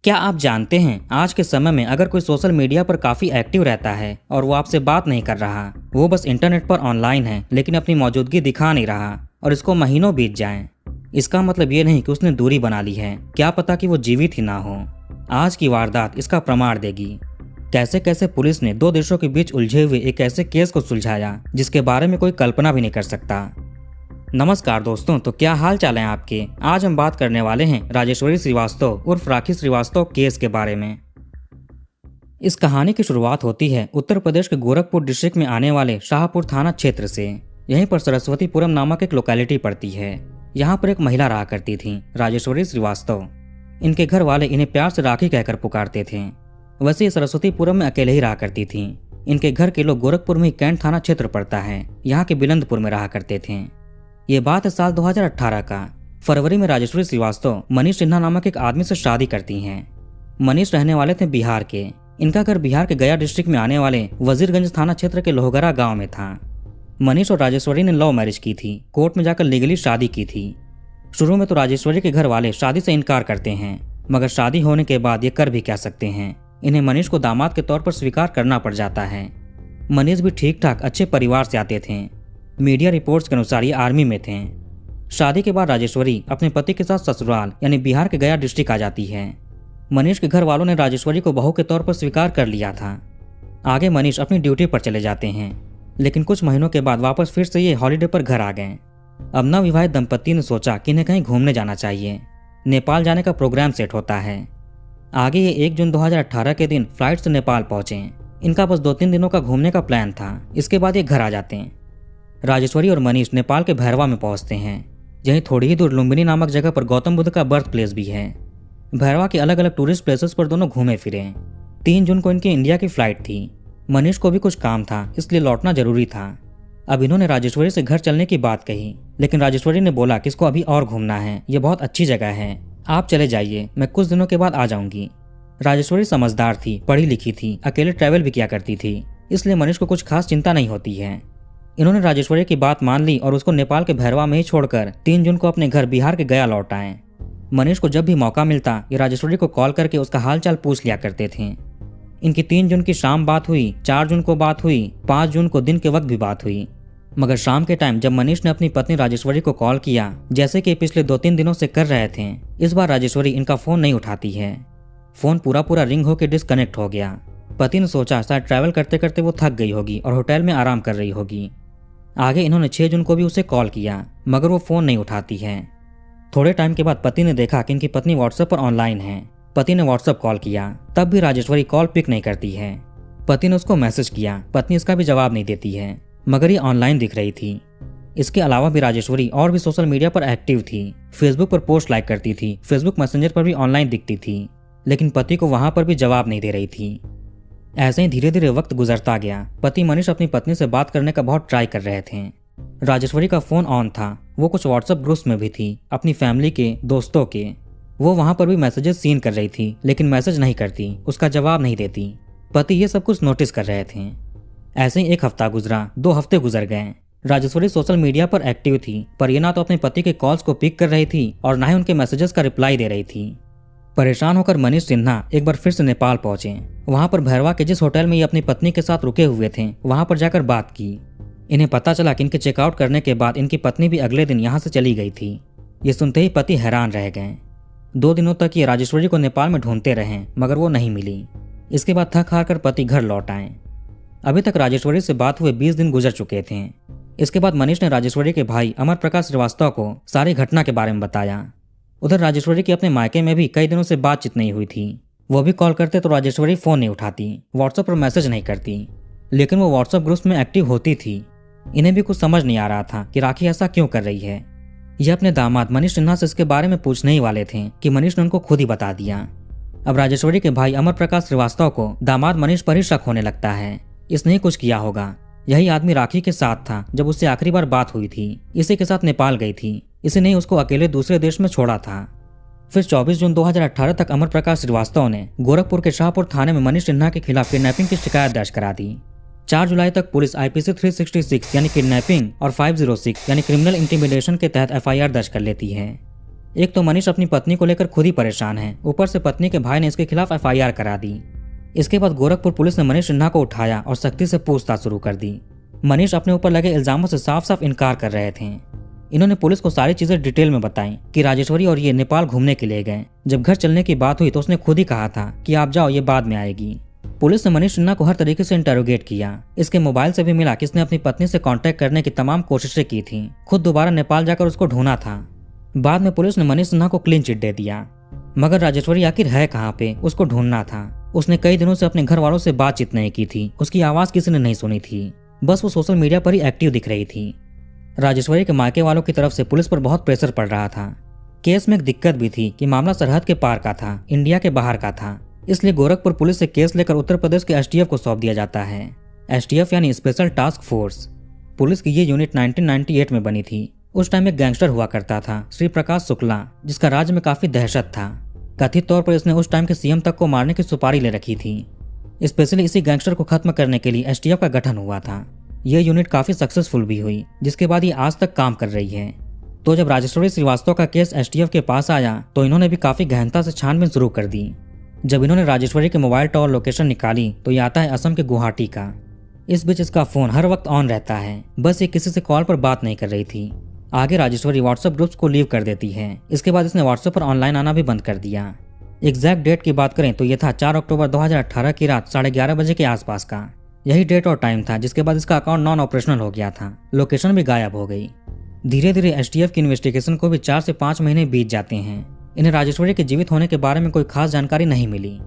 क्या आप जानते हैं आज के समय में अगर कोई सोशल मीडिया पर काफी एक्टिव रहता है और वो आपसे बात नहीं कर रहा, वो बस इंटरनेट पर ऑनलाइन है लेकिन अपनी मौजूदगी दिखा नहीं रहा और इसको महीनों बीत जाएं, इसका मतलब ये नहीं कि उसने दूरी बना ली है। क्या पता कि वो जीवित ही ना हो। आज की वारदात इसका प्रमाण देगी। कैसे कैसे पुलिस ने दो देशों के बीच उलझे हुए एक ऐसे केस को सुलझाया जिसके बारे में कोई कल्पना भी नहीं कर सकता। नमस्कार दोस्तों, तो क्या हाल चाल है आपके। आज हम बात करने वाले हैं राजेश्वरी श्रीवास्तव उर्फ राखी श्रीवास्तव केस के बारे में। इस कहानी की शुरुआत होती है उत्तर प्रदेश के गोरखपुर डिस्ट्रिक्ट में आने वाले शाहपुर थाना क्षेत्र से। यहीं पर सरस्वतीपुरम नामक एक लोकेलिटी पड़ती है। यहाँ पर एक महिला रहा करती थी, राजेश्वरी श्रीवास्तव। इनके घर वाले इन्हें प्यार से राखी कहकर पुकारते थे। वैसे ये सरस्वतीपुरम में अकेले ही रहा करती थी। इनके घर के लोग गोरखपुर में ही कैंट थाना क्षेत्र पड़ता है, यहाँ के बिलंदपुर में रहा करते थे। ये बात है साल 2018 का। फरवरी में राजेश्वरी श्रीवास्तव मनीष सिन्हा नामक एक आदमी से शादी करती हैं। मनीष रहने वाले थे बिहार के। इनका घर बिहार के गया डिस्ट्रिक्ट में आने वाले वजीरगंज थाना क्षेत्र के लोहगरा गांव में था। मनीष और राजेश्वरी ने लव मैरिज की थी, कोर्ट में जाकर लीगली शादी की थी। शुरू में तो राजेश्वरी के घर वाले शादी से इनकार करते हैं, मगर शादी होने के बाद ये कर भी क्या सकते हैं। इन्हें मनीष को दामाद के तौर पर स्वीकार करना पड़ जाता है। मनीष भी ठीक ठाक अच्छे परिवार से आते थे। मीडिया रिपोर्ट्स के अनुसार ये आर्मी में थे। शादी के बाद राजेश्वरी अपने पति के साथ ससुराल यानी बिहार के गया डिस्ट्रिक्ट आ जाती है। मनीष के घर वालों ने राजेश्वरी को बहू के तौर पर स्वीकार कर लिया था। आगे मनीष अपनी ड्यूटी पर चले जाते हैं, लेकिन कुछ महीनों के बाद वापस फिर से ये हॉलीडे पर घर आ गए। अब नवविवाहित दंपति ने सोचा कि इन्हें कहीं घूमने जाना चाहिए। नेपाल जाने का प्रोग्राम सेट होता है। आगे ये 1 जून 2018 के दिन फ्लाइट से नेपाल पहुंचे। इनका बस 2-3 दिनों का घूमने का प्लान था। इसके बाद ये घर आ जाते हैं। राजेश्वरी और मनीष नेपाल के भैरवा में पहुंचते हैं। यहीं थोड़ी ही दूर लुम्बिनी नामक जगह पर गौतम बुद्ध का बर्थ प्लेस भी है। भैरवा के अलग अलग टूरिस्ट प्लेसेस पर दोनों घूमे फिरे। 3 जून को इनकी इंडिया की फ्लाइट थी। मनीष को भी कुछ काम था, इसलिए लौटना जरूरी था। अब इन्होंने राजेश्वरी से घर चलने की बात कही, लेकिन राजेश्वरी ने बोला कि इसको अभी और घूमना है, ये बहुत अच्छी जगह है, आप चले जाइए, मैं कुछ दिनों के बाद आ जाऊंगी। राजेश्वरी समझदार थी, पढ़ी लिखी थी, अकेले ट्रैवल भी किया करती थी, इसलिए मनीष को कुछ खास चिंता नहीं होती है। इन्होंने राजेश्वरी की बात मान ली और उसको नेपाल के भैरवा में ही छोड़कर 3 जून को अपने घर बिहार के गया लौट आए। मनीष को जब भी मौका मिलता ये राजेश्वरी को कॉल करके उसका हालचाल पूछ लिया करते थे। इनकी 3 जून की शाम बात हुई, 4 जून को बात हुई, 5 जून को दिन के वक्त भी बात हुई। मगर शाम के टाइम जब मनीष ने अपनी पत्नी राजेश्वरी को कॉल किया, जैसे कि पिछले 2-3 दिनों से कर रहे थे, इस बार राजेश्वरी इनका फोन नहीं उठाती है। फोन पूरा रिंग होकर डिस्कनेक्ट हो गया। पति ने सोचा शायद ट्रैवल करते करते वो थक गई होगी और होटल में आराम कर रही होगी। आगे इन्होंने 6 जून को भी उसे कॉल किया, मगर वो फोन नहीं उठाती है। थोड़े टाइम के बाद पति ने देखा कि इनकी पत्नी व्हाट्सएप पर ऑनलाइन है। पति ने व्हाट्सएप कॉल किया, तब भी राजेश्वरी कॉल पिक नहीं करती है। पति ने उसको मैसेज किया, पत्नी इसका भी जवाब नहीं देती है, मगर ये ऑनलाइन दिख रही थी। इसके अलावा भी राजेश्वरी और भी सोशल मीडिया पर एक्टिव थी। फेसबुक पर पोस्ट लाइक करती थी, फेसबुक मैसेंजर पर भी ऑनलाइन दिखती थी, लेकिन पति को वहां पर भी जवाब नहीं दे रही थी। ऐसे ही धीरे धीरे वक्त गुजरता गया। पति मनीष अपनी पत्नी से बात करने का बहुत ट्राई कर रहे थे। राजेश्वरी का फोन ऑन था, वो कुछ व्हाट्सएप ग्रुप्स में भी थी, अपनी फैमिली के, दोस्तों के। वो वहां पर भी मैसेजेस सीन कर रही थी, लेकिन मैसेज नहीं करती, उसका जवाब नहीं देती। पति ये सब कुछ नोटिस कर रहे थे। ऐसे ही 1 हफ्ता गुजरा, 2 हफ्ते गुजर गए। राजेश्वरी सोशल मीडिया पर एक्टिव थी, पर यह ना तो अपने पति के कॉल्स को पिक कर रही थी और ना ही उनके मैसेजेस का रिप्लाई दे रही थी। परेशान होकर मनीष सिन्हा एक बार फिर से नेपाल पहुंचे। वहां पर भैरवा के जिस होटल में ये अपनी पत्नी के साथ रुके हुए थे, वहां पर जाकर बात की। इन्हें पता चला कि इनके चेकआउट करने के बाद इनकी पत्नी भी अगले दिन यहां से चली गई थी। ये सुनते ही पति हैरान रह गए। 2 दिनों तक ये राजेश्वरी को नेपाल में ढूंढते रहे, मगर वो नहीं मिली। इसके बाद थक हार कर पति घर लौट आए। अभी तक राजेश्वरी से बात हुए 20 दिन गुजर चुके थे। इसके बाद मनीष ने राजेश्वरी के भाई अमर प्रकाश श्रीवास्तव को सारी घटना के बारे में बताया। उधर राजेश्वरी की अपने मायके में भी कई दिनों से बातचीत नहीं हुई थी। वो भी कॉल करते तो राजेश्वरी फोन नहीं उठाती, व्हाट्सएप पर मैसेज नहीं करती, लेकिन वो व्हाट्सएप ग्रुप्स में एक्टिव होती थी। इन्हें भी कुछ समझ नहीं आ रहा था कि राखी ऐसा क्यों कर रही है। ये अपने दामाद मनीष सिन्हा से इसके बारे में पूछने ही वाले थे कि मनीष ने उनको खुद ही बता दिया। अब राजेश्वरी के भाई अमर प्रकाश श्रीवास्तव को दामाद मनीष पर ही शक होने लगता है। इसने ही कुछ किया होगा। यही आदमी राखी के साथ था जब उससे आखिरी बार बात हुई थी। इसी के साथ नेपाल गई थी, इसी ने उसको अकेले दूसरे देश में छोड़ा था। फिर 24 जून 2018 तक अमर प्रकाश श्रीवास्तव ने गोरखपुर के शाहपुर थाने में मनीष सिन्हा के खिलाफ किडनैपिंग की शिकायत दर्ज करा दी। 4 जुलाई तक पुलिस IPC 366 यानी किडनैपिंग और 506 यानी क्रिमिनल इंटिमिडेशन के तहत FIR दर्ज कर लेती है। एक तो मनीष अपनी पत्नी को लेकर खुद ही परेशान है, ऊपर से पत्नी के भाई ने इसके खिलाफ FIR करा दी। इसके बाद गोरखपुर पुलिस ने मनीष सिन्हा को उठाया और सख्ती से पूछताछ शुरू कर दी। मनीष अपने ऊपर लगे इल्जामों से साफ साफ इनकार कर रहे थे। इन्होंने पुलिस को सारी चीजें डिटेल में बताई कि राजेश्वरी और ये नेपाल घूमने के लिए गए। जब घर चलने की बात हुई तो उसने खुद ही कहा था कि आप जाओ, ये बाद में आएगी। पुलिस ने मनीष सिन्हा को हर तरीके से इंटरोगेट किया। इसके मोबाइल से भी मिला कि इसने अपनी पत्नी से कांटेक्ट करने की तमाम कोशिशें की थी, खुद दोबारा नेपाल जाकर उसको ढूंढा था। बाद में पुलिस ने मनीष सिन्हा को क्लीन चिट दे दिया। मगर राजेश्वरी आखिर है कहाँ पे, उसको ढूंढना था। उसने कई दिनों से अपने घर वालों से बातचीत नहीं की थी, उसकी आवाज किसी ने नहीं सुनी थी, बस वो सोशल मीडिया पर ही एक्टिव दिख रही थी। राजेश्वरी के मायके वालों की तरफ से पुलिस पर बहुत प्रेशर पड़ रहा था। केस में एक दिक्कत भी थी कि मामला सरहद के पार का था, इंडिया के बाहर का था, इसलिए गोरखपुर पुलिस से केस लेकर उत्तर प्रदेश के STF को सौंप दिया जाता है। STF यानी स्पेशल टास्क फोर्स। पुलिस की ये यूनिट 1998 में बनी थी। उस टाइम एक गैंगस्टर हुआ करता था, श्री प्रकाश शुक्ला, जिसका राज्य में काफी दहशत था। कथित तौर पर इसने उस टाइम के CM तक को मारने की सुपारी ले रखी थी। स्पेशली इसी गैंगस्टर को खत्म करने के लिए STF का गठन हुआ था। यह यूनिट काफी सक्सेसफुल भी हुई, जिसके बाद ये आज तक काम कर रही है। तो जब राजेश्वरी श्रीवास्तव का केस STF के पास आया तो इन्होंने भी काफी गहनता से छानबीन शुरू कर दी। जब इन्होंने राजेश्वरी के मोबाइल टावर लोकेशन निकाली तो ये आता है असम के गुवाहाटी का। इस बीच इसका फोन हर वक्त ऑन रहता है, बस ये किसी से कॉल पर बात नहीं कर रही थी। आगे राजेश्वरी व्हाट्सएप ग्रुप्स को लीव कर देती है। इसके बाद इसने व्हाट्सएप पर ऑनलाइन आना भी बंद कर दिया। एग्जैक्ट डेट की बात करें तो यह था 4 अक्टूबर 2018 की रात 11:30 बजे के आसपास का। यही डेट और टाइम था जिसके बाद इसका अकाउंट नॉन ऑपरेशनल हो गया था, लोकेशन भी गायब हो गई। धीरे धीरे STF की इन्वेस्टिगेशन को भी 4 से 5 महीने बीत जाते हैं। इन्हें राजेश्वरी के जीवित होने के बारे में कोई खास जानकारी नहीं मिली।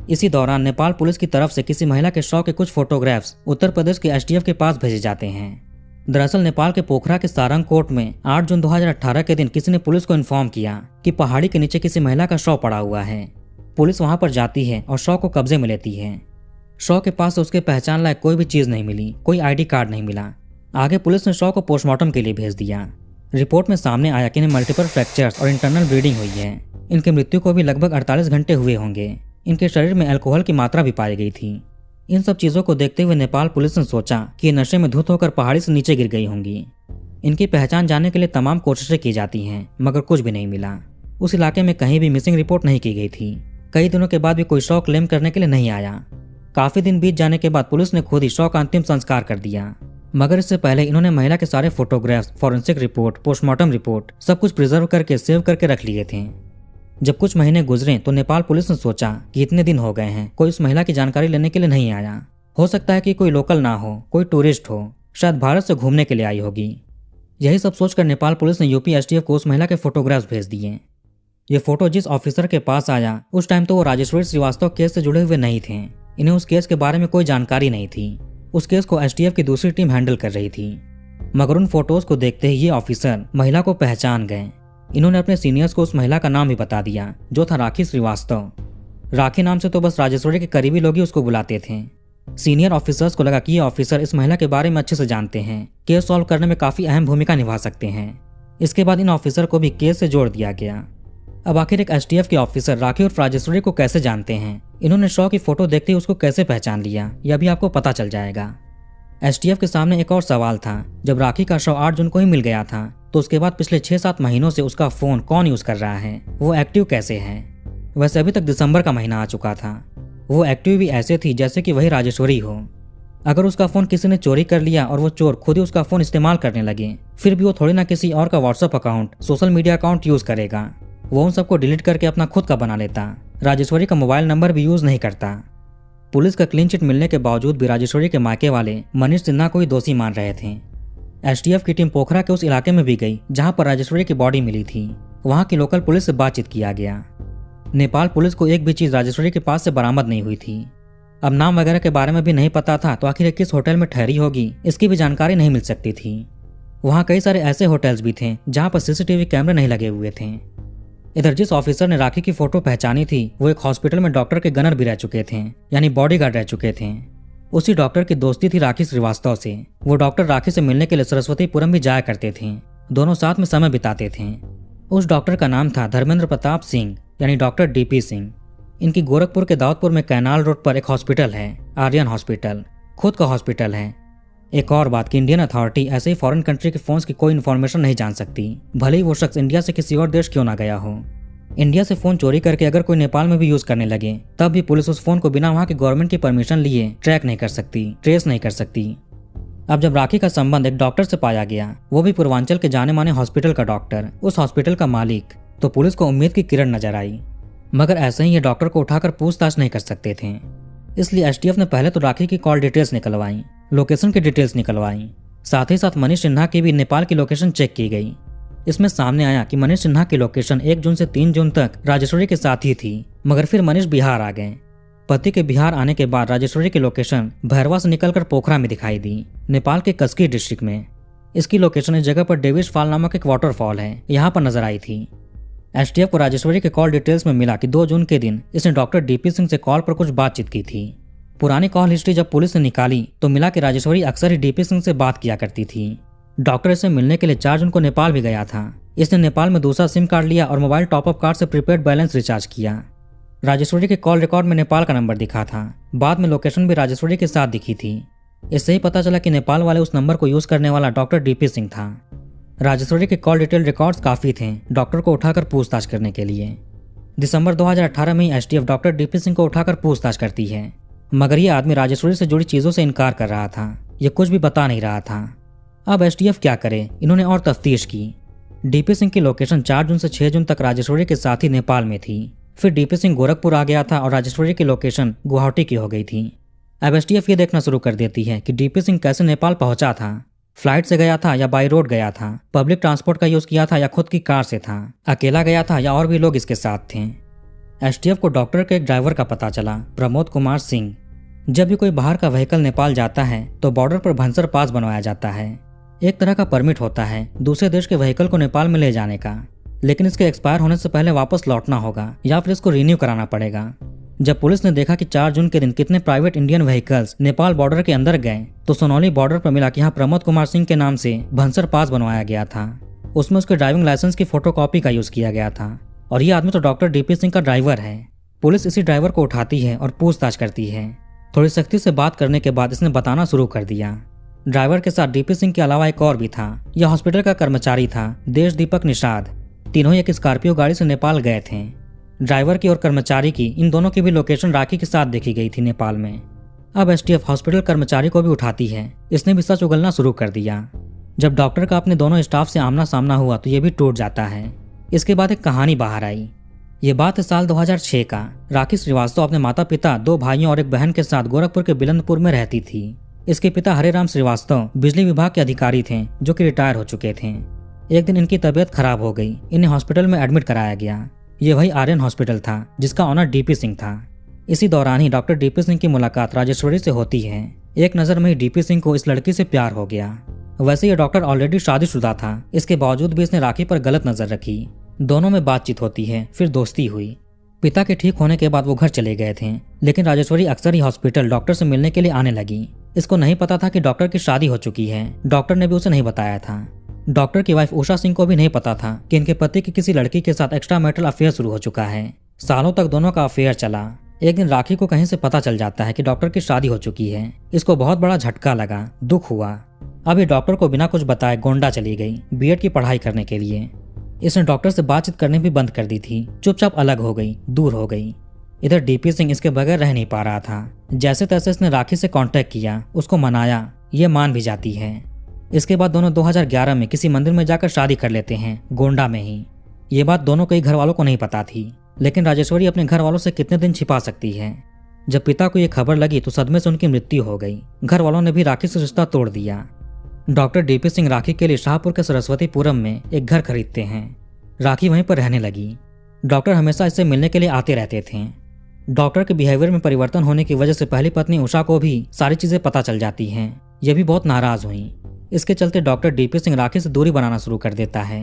इसी दौरान नेपाल पुलिस की तरफ से किसी महिला के शव के कुछ फोटोग्राफ्स उत्तर प्रदेश के STF के पास भेजे जाते हैं। दरअसल नेपाल के पोखरा के सारंग कोर्ट में 8 जून 2018 के दिन किसी ने पुलिस को इन्फॉर्म किया कि पहाड़ी के नीचे किसी महिला का शव पड़ा हुआ है। पुलिस वहां पर जाती है और शव को कब्जे में लेती है। शव के पास से उसके पहचान लायक कोई भी चीज नहीं मिली, कोई ID कार्ड नहीं मिला। आगे पुलिस ने शव को पोस्टमार्टम के लिए भेज दिया। रिपोर्ट में सामने आया कि इन्हें मल्टीपल फ्रैक्चर्स और इंटरनल ब्लीडिंग हुई है। इनकी मृत्यु को भी लगभग 48 घंटे हुए होंगे। इनके शरीर में अल्कोहल की मात्रा भी पाई गई थी। इन सब चीजों को देखते हुए नेपाल पुलिस ने सोचा कि ये नशे में धुत होकर पहाड़ी से नीचे गिर गई होंगी। इनकी पहचान जानने के लिए तमाम कोशिशें की जाती हैं, मगर कुछ भी नहीं मिला। उस इलाके में कहीं भी मिसिंग रिपोर्ट नहीं की गई थी। कई दिनों के बाद भी कोई शव क्लेम करने के लिए नहीं आया। काफी दिन बीत जाने के बाद पुलिस ने खुद ही शव का अंतिम संस्कार कर दिया। मगर इससे पहले इन्होंने महिला के सारे photographs, forensic report, postmortem report सब कुछ प्रिजर्व करके सेव करके रख लिए थे। जब कुछ महीने गुजरे तो नेपाल पुलिस ने सोचा कि इतने दिन हो गए हैं, कोई उस महिला की जानकारी लेने के लिए नहीं आया। हो सकता है कि कोई लोकल ना हो, कोई टूरिस्ट हो, शायद भारत से घूमने के लिए आई होगी। यही सब सोचकर नेपाल पुलिस ने यूपी STF को उस महिला के फोटोग्राफ्स भेज दिए। ये फोटो जिस ऑफिसर के पास आया उस टाइम तो वो राजेश्वरी श्रीवास्तव केस से जुड़े हुए नहीं थे। इन्हें उस केस के बारे में कोई जानकारी नहीं थी। उस केस को STF की दूसरी टीम हैंडल कर रही थी। मगर उन फोटोज को देखते ही ये ऑफिसर महिला को पहचान गए। इन्होंने अपने सीनियर्स को उस महिला का नाम भी बता दिया, जो था राखी श्रीवास्तव। राखी नाम से तो बस राजेश्वरी के करीबी लोग ही उसको बुलाते थे। सीनियर ऑफिसर्स को लगा कि ये ऑफिसर इस महिला के बारे में अच्छे से जानते हैं, केस सॉल्व करने में काफी अहम भूमिका निभा सकते हैं। इसके बाद इन ऑफिसर को भी केस से जोड़ दिया गया। अब आखिर एक STF के ऑफिसर राखी और राजेश्वरी को कैसे जानते हैं, इन्होंने शव की फोटो देखते ही उसको कैसे पहचान लिया, यह भी आपको पता चल जाएगा। STF के सामने एक और सवाल था। जब राखी का शव 8 जून को ही मिल गया था तो उसके बाद पिछले 6-7 महीनों से उसका फोन कौन यूज कर रहा है, वो एक्टिव कैसे है। वैसे अभी तक दिसंबर का महीना आ चुका था। वो एक्टिव भी ऐसे थी जैसे कि वही राजेश्वरी हो। अगर उसका फोन किसी ने चोरी कर लिया और वो चोर खुद ही उसका फोन इस्तेमाल करने लगे, फिर भी वो थोड़ी ना किसी और का WhatsApp account, social media account use करेगा। वो उन सबको डिलीट करके अपना खुद का बना लेता। राजेश्वरी का मोबाइल नंबर भी यूज नहीं करता। पुलिस का क्लीन चिट मिलने के बावजूद भी राजेश्वरी के मायके वाले मनीष सिन्हा को ही दोषी मान रहे थे। STF की टीम पोखरा के उस इलाके में भी गई जहां पर राजेश्वरी की बॉडी मिली थी। वहां की लोकल पुलिस से बातचीत किया गया। नेपाल पुलिस को एक भी चीज राजेश्वरी के पास से बरामद नहीं हुई थी। अब नाम वगैरह के बारे में भी नहीं पता था, तो आखिर किस होटल में ठहरी होगी इसकी भी जानकारी नहीं मिल सकती थी। वहां कई सारे ऐसे होटल्स भी थे जहां पर CCTV कैमरे नहीं लगे हुए थे। इधर जिस ऑफिसर ने राखी की फोटो पहचानी थी वो एक हॉस्पिटल में डॉक्टर के गनर भी रह चुके थे, यानी बॉडीगार्ड रह चुके थे। उसी डॉक्टर की दोस्ती थी राखी श्रीवास्तव से। वो डॉक्टर राखी से मिलने के लिए सरस्वतीपुरम भी जाया करते थे। दोनों साथ में समय बिताते थे। उस डॉक्टर का नाम था धर्मेंद्र प्रताप सिंह, यानी डॉक्टर DP सिंह। इनकी गोरखपुर के दाऊदपुर में कैनाल रोड पर एक हॉस्पिटल है, आर्यन हॉस्पिटल, खुद का हॉस्पिटल है। एक और बात कि इंडियन अथॉरिटी ऐसे ही फॉरेन कंट्री के फोन्स की कोई इन्फॉर्मेशन नहीं जान सकती, भले ही वो शख्स इंडिया से किसी और देश क्यों ना गया हो। इंडिया से फोन चोरी करके अगर कोई नेपाल में भी यूज करने लगे तब भी पुलिस उस फोन को बिना वहां की गवर्नमेंट की परमिशन लिए ट्रैक नहीं कर सकती, ट्रेस नहीं कर सकती। अब जब राखी का संबंध एक डॉक्टर से पाया गया, वो भी पूर्वांचल के जाने माने हॉस्पिटल का डॉक्टर, उस हॉस्पिटल का मालिक, तो पुलिस को उम्मीद की किरण नजर आई। मगर ऐसे ही ये डॉक्टर को उठाकर पूछताछ नहीं कर सकते थे, इसलिए एसटीएफ ने पहले तो राखी की कॉल डिटेल्स निकलवाई, लोकेशन की डिटेल्स निकलवाई, साथ ही साथ मनीष सिन्हा की भी नेपाल की लोकेशन चेक की गई। इसमें सामने आया कि मनीष सिन्हा की लोकेशन 1 जून से 3 जून तक राजेश्वरी के साथ ही थी, मगर फिर मनीष बिहार आ गए। पति के बिहार आने के बाद राजेश्वरी की लोकेशन भैरवा से निकलकर पोखरा में दिखाई दी, नेपाल के कसकी डिस्ट्रिक्ट में। इसकी लोकेशन इस जगह पर डेविस फॉल नामक एक वाटरफॉल है, यहाँ पर नजर आई थी। एसटीएफ को राजेश्वरी के कॉल डिटेल्स में मिला कि 2 जून के दिन इसने डॉक्टर डीपी सिंह से कॉल पर कुछ बातचीत की थी। पुरानी कॉल हिस्ट्री जब पुलिस ने निकाली तो मिला कि राजेश्वरी अक्सर ही डीपी सिंह से बात किया करती थी। डॉक्टर इससे मिलने के लिए 4 जून को नेपाल भी गया था। इसने नेपाल में दूसरा सिम कार्ड लिया और मोबाइल टॉपअप कार्ड से प्रीपेड बैलेंस रिचार्ज किया। राजेश्वरी के कॉल रिकॉर्ड में नेपाल का नंबर दिखा था, बाद में लोकेशन भी राजेश्वरी के साथ दिखी थी। इससे ही पता चला कि नेपाल वाले उस नंबर को यूज करने वाला डॉक्टर डीपी सिंह था। राजेश्वरी के कॉल डिटेल रिकॉर्ड्स काफी थे डॉक्टर को उठाकर पूछताछ करने के लिए। दिसंबर 2018 में ही एसटीएफ डॉक्टर डीपी सिंह को उठाकर पूछताछ करती है, मगर ये आदमी राजेश्वरी से जुड़ी चीजों से इनकार कर रहा था, ये कुछ भी बता नहीं रहा था। अब एसटीएफ क्या करे, इन्होंने और तफ्तीश की। डीपी सिंह की लोकेशन 4 जून से 6 जून तक राजेश्वरी के साथ ही नेपाल में थी। फिर डीपी सिंह गोरखपुर आ गया था और राजेश्वरी की लोकेशन गुवाहाटी की हो गई थी। अब एसटीएफ ये देखना शुरू कर देती है कि डीपी सिंह कैसे नेपाल पहुंचा था, फ्लाइट से गया था या बाई रोड गया था, पब्लिक ट्रांसपोर्ट का यूज किया था या खुद की कार से था, अकेला गया था या और भी लोग इसके साथ थे। एसटीएफ को डॉक्टर के एक ड्राइवर का पता चला, प्रमोद कुमार सिंह। जब भी कोई बाहर का व्हीकल नेपाल जाता है तो बॉर्डर पर भंसर पास बनवाया जाता है, एक तरह का परमिट होता है दूसरे देश के व्हीकल को नेपाल में ले जाने का, लेकिन इसके एक्सपायर होने से पहले वापस लौटना होगा या फिर इसको रिन्यू कराना पड़ेगा। जब पुलिस ने देखा कि 4 जून के दिन कितने private Indian vehicles Nepal border के अंदर गए तो सोनौली बॉर्डर पर मिला कि यहाँ प्रमोद कुमार सिंह के नाम से भंसर पास बनवाया गया था। उसमें उसके ड्राइविंग लाइसेंस की फोटोकॉपी का यूज किया गया था और ये आदमी तो डॉक्टर डीपी सिंह का ड्राइवर है। पुलिस इसी ड्राइवर को उठाती है और पूछताछ करती है। थोड़ी सख्ती से बात करने के बाद इसने बताना शुरू कर दिया। ड्राइवर के साथ डीपी सिंह के अलावा एक और भी था, यह हॉस्पिटल का कर्मचारी था, देश दीपक निषाद। तीनों एक स्कॉर्पियो गाड़ी से नेपाल गए थे। ड्राइवर की और कर्मचारी की, इन दोनों की भी लोकेशन राखी के साथ देखी गई थी नेपाल में। अब एसटीएफ हॉस्पिटल कर्मचारी को भी उठाती है, इसने भी सच उगलना शुरू कर दिया। जब डॉक्टर का अपने दोनों स्टाफ से आमना सामना हुआ तो ये भी टूट जाता है। इसके बाद एक कहानी बाहर आई। ये बात है साल 2006 का। राखी श्रीवास्तव अपने माता पिता, 2 भाइयों और एक बहन के साथ गोरखपुर के बिलंदपुर में रहती थी। इसके पिता हरेराम श्रीवास्तव बिजली विभाग के अधिकारी थे जो कि रिटायर हो चुके थे। एक दिन इनकी तबीयत खराब हो गई, इन्हें हॉस्पिटल में एडमिट कराया गया। ये वही आर्यन हॉस्पिटल था जिसका ऑनर डीपी सिंह था। इसी दौरान ही डॉक्टर डीपी सिंह की मुलाकात राजेश्वरी से होती है। एक नजर में ही डीपी सिंह को इस लड़की से प्यार हो गया। वैसे ये डॉक्टर ऑलरेडी शादीशुदा था, इसके बावजूद भी इसने राखी पर गलत नजर रखी। दोनों में बातचीत होती है, फिर दोस्ती हुई। पिता के ठीक होने के बाद वो घर चले गए थे, लेकिन राजेश्वरी अक्सर ही हॉस्पिटल डॉक्टर से मिलने के लिए आने लगी। इसको नहीं पता था कि डॉक्टर की शादी हो चुकी है, डॉक्टर ने भी उसे नहीं बताया था। डॉक्टर की वाइफ उषा सिंह को भी नहीं पता था कि इनके पति की किसी लड़की के साथ एक्स्ट्रा मैरिटल अफेयर शुरू हो चुका है। सालों तक दोनों का अफेयर चला। एक दिन राखी को कहीं से पता चल जाता है कि डॉक्टर की शादी हो चुकी है। इसको बहुत बड़ा झटका लगा, दुख हुआ। अब ये डॉक्टर को बिना कुछ बताए गोंडा चली गई बीएड की पढ़ाई करने के लिए। इसने डॉक्टर से बातचीत करने भी बंद कर दी थी, चुपचाप अलग हो गई, दूर हो गई। इधर डीपी सिंह इसके बगैर रह नहीं पा रहा था। जैसे तैसे इसने राखी से कांटेक्ट किया, उसको मनाया, ये मान भी जाती है। इसके बाद दोनों 2011 में किसी मंदिर में जाकर शादी कर लेते हैं, गोंडा में ही। ये बात दोनों के घर वालों को नहीं पता थी, लेकिन राजेश्वरी अपने घर वालों से कितने दिन छिपा सकती है। जब पिता को ये खबर लगी तो सदमे से उनकी मृत्यु हो गई। घर वालों ने भी राखी से रिश्ता तोड़ दिया। डॉक्टर डीपी सिंह राखी के लिए शाहपुर के सरस्वतीपुरम में एक घर खरीदते हैं। राखी वहीं पर रहने लगी। डॉक्टर हमेशा इससे मिलने के लिए आते रहते थे। डॉक्टर के बिहेवियर में परिवर्तन होने की वजह से पहली पत्नी उषा को भी सारी चीजें पता चल जाती हैं। ये भी बहुत नाराज हुई। इसके चलते डॉक्टर डीपी सिंह राखी से दूरी बनाना शुरू कर देता है।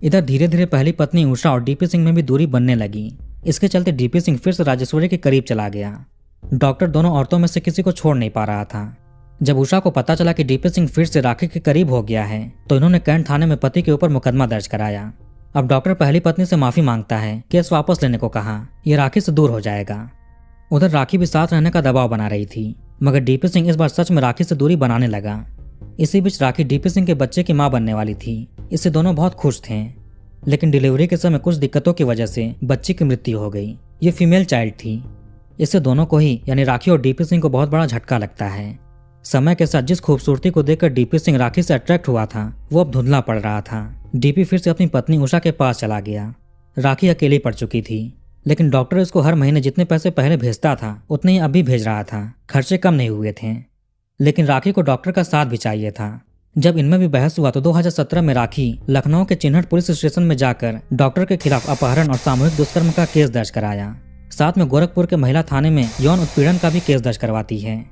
इधर धीरे धीरे पहली पत्नी उषा और डीपी सिंह में भी दूरी बनने लगी। इसके चलते डीपी सिंह फिर से राजेश्वरी के करीब चला गया। डॉक्टर दोनों औरतों में से किसी को छोड़ नहीं पा रहा था। जब उषा को पता चला कि डीपी सिंह फिर से राखी के करीब हो गया है तो इन्होंने कैंट थाने में पति के ऊपर मुकदमा दर्ज कराया। अब डॉक्टर पहली पत्नी से माफी मांगता है, केस वापस लेने को कहा, ये राखी से दूर हो जाएगा। उधर राखी भी साथ रहने का दबाव बना रही थी, मगर डीपी सिंह इस बार सच में राखी से दूरी बनाने लगा। इसी बीच राखी डीपी सिंह के बच्चे की मां बनने वाली थी। इससे दोनों बहुत खुश थे, लेकिन डिलीवरी के समय कुछ दिक्कतों की वजह से बच्ची की मृत्यु हो गई। ये फीमेल चाइल्ड थी। इससे दोनों को ही यानी राखी और डीपी सिंह को बहुत बड़ा झटका लगता है। समय के साथ जिस खूबसूरती को देखकर डीपी सिंह राखी से अट्रैक्ट हुआ था वो अब धुंधला पड़ रहा था। डीपी फिर से अपनी पत्नी उषा के पास चला गया। राखी अकेली पड़ चुकी थी, लेकिन डॉक्टर इसको हर महीने जितने पैसे पहले भेजता था उतने ही अभी भेज रहा था। खर्चे कम नहीं हुए थे, लेकिन राखी को डॉक्टर का साथ भी चाहिए था। जब इनमें भी बहस हुआ तो 2017 में राखी लखनऊ के चिन्हट पुलिस स्टेशन में जाकर डॉक्टर के खिलाफ अपहरण और सामूहिक दुष्कर्म का केस दर्ज कराया। साथ में गोरखपुर के महिला थाने में यौन उत्पीड़न का भी केस दर्ज करवाती है।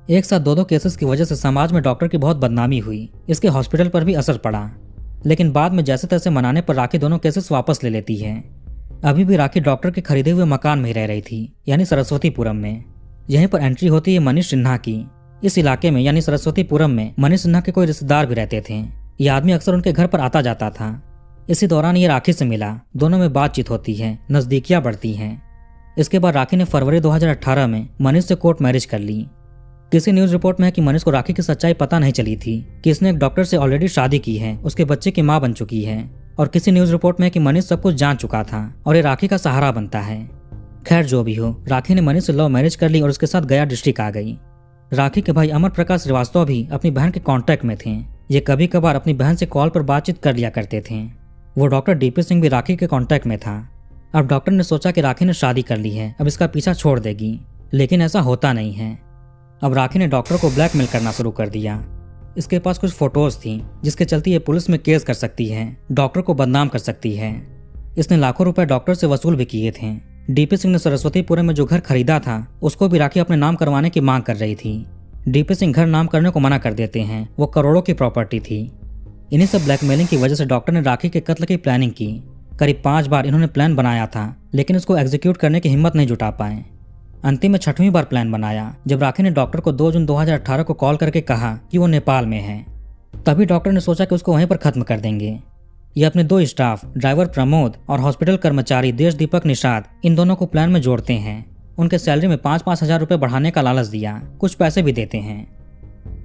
एक साथ दो केसेस की वजह से समाज में डॉक्टर की बहुत बदनामी हुई। इसके हॉस्पिटल पर भी असर पड़ा, लेकिन बाद में जैसे तैसे मनाने पर राखी दोनों केसेस वापस ले लेती है। अभी भी राखी डॉक्टर के खरीदे हुए मकान में ही रह रही थी, यानी सरस्वतीपुरम में। यहीं पर एंट्री होती है मनीष सिन्हा की। इस इलाके में यानी सरस्वतीपुरम में मनीष सिन्हा के कोई रिश्तेदार भी रहते थे। ये आदमी अक्सर उनके घर पर आता जाता था। इसी दौरान ये राखी से मिला। दोनों में बातचीत होती है, नजदीकियां बढ़ती हैं। इसके बाद राखी ने फरवरी 2018 में मनीष से कोर्ट मैरिज कर ली। किसी न्यूज रिपोर्ट में है कि मनीष को राखी की सच्चाई पता नहीं चली थी कि इसने एक डॉक्टर से ऑलरेडी शादी की है, उसके बच्चे की मां बन चुकी है। और किसी न्यूज रिपोर्ट में है कि मनीष सब कुछ जान चुका था और ये राखी का सहारा बनता है। खैर जो भी हो, राखी ने मनीष से लव मैरिज कर ली और उसके साथ गया डिस्ट्रिक्ट आ गई। राखी के भाई अमर प्रकाश श्रीवास्तव भी अपनी बहन के कांटेक्ट में थे। ये कभी कभार अपनी बहन से कॉल पर बातचीत कर लिया करते थे। वो डॉक्टर डीपी सिंह भी राखी के कांटेक्ट में था। अब डॉक्टर ने सोचा कि राखी ने शादी कर ली है, अब इसका पीछा छोड़ देगी, लेकिन ऐसा होता नहीं है। अब राखी ने डॉक्टर को ब्लैकमेल करना शुरू कर दिया। इसके पास कुछ फोटोज थी जिसके चलते ये पुलिस में केस कर सकती है, डॉक्टर को बदनाम कर सकती है। इसने लाखों रुपए डॉक्टर से वसूल भी किए थे। डीपी सिंह ने सरस्वतीपुरम में जो घर खरीदा था उसको भी राखी अपने नाम करवाने की मांग कर रही थी। डीपी सिंह घर नाम करने को मना कर देते हैं, वो करोड़ों की प्रॉपर्टी थी। इन्हीं सब ब्लैकमेलिंग की वजह से डॉक्टर ने राखी के कत्ल की प्लानिंग की। करीब 5 बार इन्होंने प्लान बनाया था, लेकिन इसको एग्जीक्यूट करने की हिम्मत नहीं जुटा पाए। अंतिम में 6वीं बार प्लान बनाया जब राखी ने डॉक्टर को 2 जून 2018 को कॉल करके कहा कि वो नेपाल में है। तभी डॉक्टर ने सोचा कि उसको वहीं पर खत्म कर देंगे। ये अपने 2 स्टाफ ड्राइवर प्रमोद और हॉस्पिटल कर्मचारी देश दीपक निषाद इन दोनों को प्लान में जोड़ते हैं। उनके सैलरी में 5-5 हजार रुपए बढ़ाने का लालच दिया, कुछ पैसे भी देते हैं।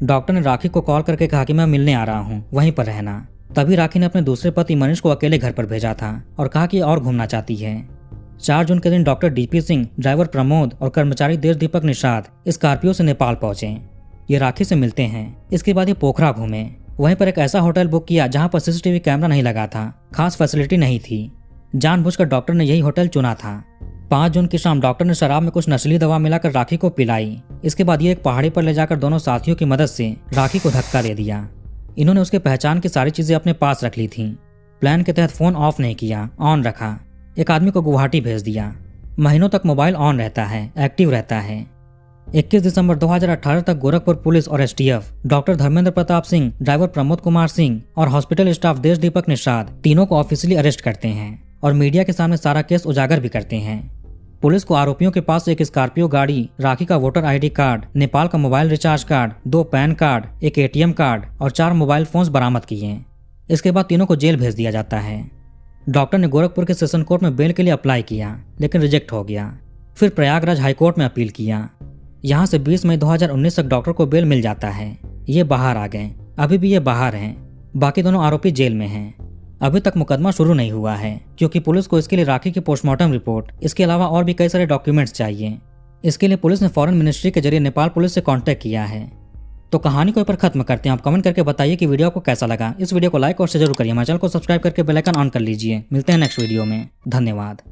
डॉक्टर ने राखी को कॉल करके कहा कि मैं मिलने आ रहा हूँ, वहीं पर रहना। तभी राखी ने अपने दूसरे पति मनीष को अकेले घर पर भेजा था और कहा कि और घूमना चाहती है। 4 जून के दिन doctor DP Singh, driver Pramod और कर्मचारी देश दीपक निषाद स्कॉर्पियो से नेपाल पहुंचे। ये राखी से मिलते हैं। इसके बाद ये पोखरा घूमे। वहीं पर एक ऐसा होटल बुक किया जहां पर सीसीटीवी कैमरा नहीं लगा था, खास फैसिलिटी नहीं थी। जानबूझकर डॉक्टर ने यही होटल चुना था। 5 जून की शाम डॉक्टर ने शराब में कुछ नशीली दवा मिलाकर राखी को पिलाई। इसके बाद ये एक पहाड़ी पर ले जाकर दोनों साथियों की मदद से राखी को धक्का दे दिया। इन्होंने उसके पहचान की सारी चीजें अपने पास रख ली थी। प्लान के तहत फोन ऑफ नहीं किया, ऑन रखा। एक आदमी को गुवाहाटी भेज दिया। महीनों तक मोबाइल ऑन रहता है, एक्टिव रहता है। 21 दिसंबर 2018 तक गोरखपुर पुलिस और STF doctor Dharmendra Pratap Singh, driver Pramod Kumar Singh और हॉस्पिटल स्टाफ देश दीपक निषाद तीनों को ऑफिशियली अरेस्ट करते हैं और मीडिया के सामने सारा केस उजागर भी करते हैं। पुलिस को आरोपियों के पास एक स्कॉर्पियो गाड़ी, राखी का वोटर आईडी कार्ड, नेपाल का mobile recharge card, 2 pan card, एक एटीएम कार्ड और 4 मोबाइल फोन्स बरामद किए। इसके बाद तीनों को जेल भेज दिया जाता है। डॉक्टर ने गोरखपुर के सेशन कोर्ट में बेल के लिए अप्लाई किया, लेकिन रिजेक्ट हो गया। फिर प्रयागराज हाईकोर्ट में अपील किया। यहाँ से 20 मई 2019 तक डॉक्टर को बेल मिल जाता है। ये बाहर आ गए, अभी भी ये बाहर हैं। बाकी दोनों आरोपी जेल में हैं। अभी तक मुकदमा शुरू नहीं हुआ है क्योंकि पुलिस को इसके लिए राखी की पोस्टमार्टम रिपोर्ट, इसके अलावा और भी कई सारे डॉक्यूमेंट्स चाहिए। इसके लिए पुलिस ने फॉरेन मिनिस्ट्री के जरिए नेपाल पुलिस से कांटेक्ट किया है। तो कहानी को यहाँ पर खत्म करते हैं। आप कमेंट करके बताइए कि वीडियो आपको कैसा लगा। इस वीडियो को लाइक और शेयर जरूर करिए। हमारे चैनल को सब्सक्राइब करके बेल आइकन ऑन कर लीजिए। मिलते हैं नेक्स्ट वीडियो में। धन्यवाद।